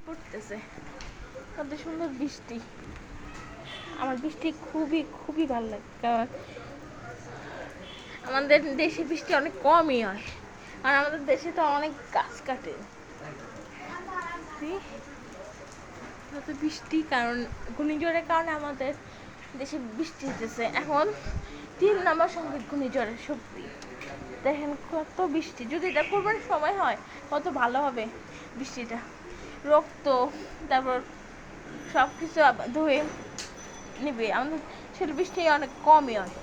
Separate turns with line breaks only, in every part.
পড়তেছে, কত সুন্দর বৃষ্টি। আমার বৃষ্টি খুবই খুবই ভালো লাগে, কারণ আমাদের দেশে বৃষ্টি অনেক কমই হয়, আর আমাদের দেশে তো অনেক গাছ কাটে। কত বৃষ্টি, কারণ ঘূর্ণিঝড়ের কারণে আমাদের দেশে বৃষ্টি হতেছে এখন 3 নম্বর সংকেত ঘূর্ণিঝড়ের শক্তি। দেখেন কত বৃষ্টি, যদি এটা কোরবানির সময় হয় কত ভালো হবে বৃষ্টিটা, রক্ত তারপর সব কিছু ধুয়ে নেবে। আমাদের সেটা বৃষ্টি অনেক কমই হয়।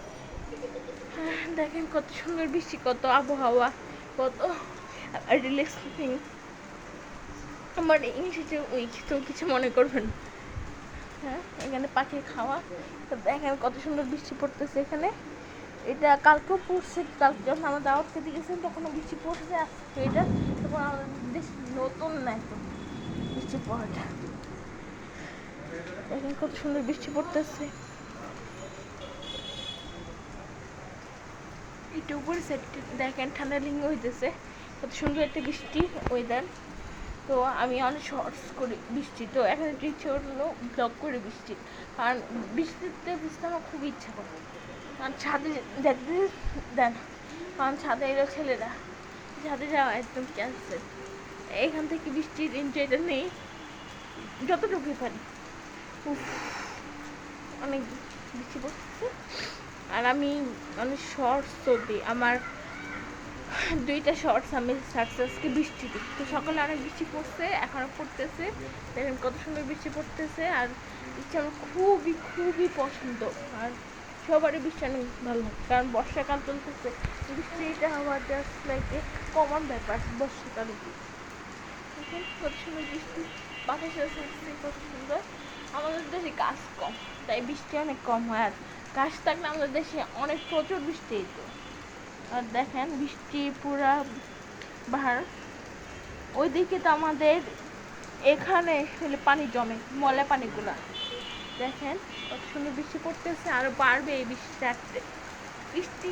দেখেন কত সুন্দর বৃষ্টি, কত আবহাওয়া, কত রিল্যাক্সিং। আমার ইংলিশে উইক, তো কিছু মনে করবেন। হ্যাঁ, এখানে পাখির খাওয়া। তো দেখেন কত সুন্দর বৃষ্টি পড়তেছে এখানে। এটা কালকেও পড়ছে, কালকে যখন আমরা দাওয়াত খেতে গেছিলাম তখনও বৃষ্টি পড়ছে। এটা তখন আমাদের দেশ নতুন না, একদম বৃষ্টি পড়াটা। দেখেন কত সুন্দর বৃষ্টি পড়তেছে। একটু উপরে সেট দেখেন ঠান্ডা লিঙ্গ হইতেছে, কত সুন্দর একটা বৃষ্টি ওয়েদার। তো আমি অনেক শর্টস করি বৃষ্টি, তো এখানে ইচ্ছে হলো ব্লগ করে বৃষ্টি, কারণ বৃষ্টিতে বুঝতে আমার খুব ইচ্ছা করে। কারণ ছাদে দেখতে দেন, কারণ ছাদে এলো ছেলেরা, ছাদে যাওয়া একদম ক্যান্সেল। এখান থেকে বৃষ্টির এনজয়টা নেই যতটুকু পারি। অনেক বৃষ্টি পড়ছে, আর আমি অনেক শর্টস ছবি, আমার 2টা শর্টস আমি সাকসেসকে বৃষ্টিতে। তো সকালে অনেক বৃষ্টি পড়ছে, এখনও পড়তেছে। দেখেন কত সুন্দর বৃষ্টি পড়তেছে, আর বৃষ্টি আমার খুবই খুবই পছন্দ। আর সবারই বৃষ্টি অনেক ভালো লাগে, কারণ বর্ষাকাল চলতেছে, বৃষ্টিটা হওয়ার জাস্ট লাইক এ কমন ব্যাপার বর্ষাকালে। দেখেন কত সুন্দর বৃষ্টি, বাতাসের থাকছে কত সুন্দর। আমাদের দেশে গাছ কম, তাই বৃষ্টি অনেক কম হয়, আর গাছ থাকলে আমাদের দেশে অনেক প্রচুর বৃষ্টি হতো। আর দেখেন বৃষ্টি পুরা বাহার, ওইদিকে তো আমাদের এখানে হলে পানি জমে, ময়লা পানিগুলা। দেখেন কত সুন্দর বৃষ্টি পড়তেছে, আরো বাড়বে এই বৃষ্টিটা। বৃষ্টি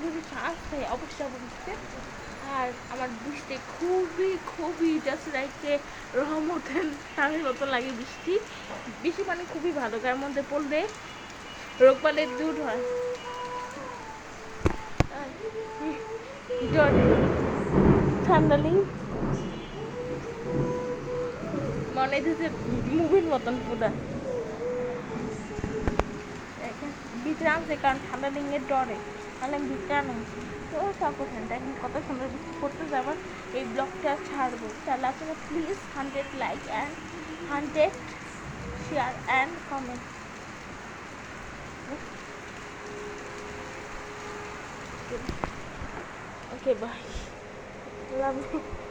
যদি শ্বাস হয় অবশ্যই বৃষ্টি। আর আমার বৃষ্টি খুবই খুবই জাস্ট লাইক রহমতের তাদের মতো লাগে বৃষ্টি। বৃষ্টি পানি খুবই ভালো, তার মধ্যে পড়লে রোগবালের দূর হয়। ঠান্ডালি মনে হচ্ছে মুভির মতন পুরা। ভিতরে আনছে কারণ ঠান্ডা লিঙ্গের ডরে, তাহলে আমি ভিতরে আনো। তো সাপোর্ট দেখেন কত সুন্দর বৃষ্টি পড়তে যাবার। এই ব্লগটা ছাড়বো, তাহলে আপনারা please 100 like and 100 share and comment. Okay, bye. Love you.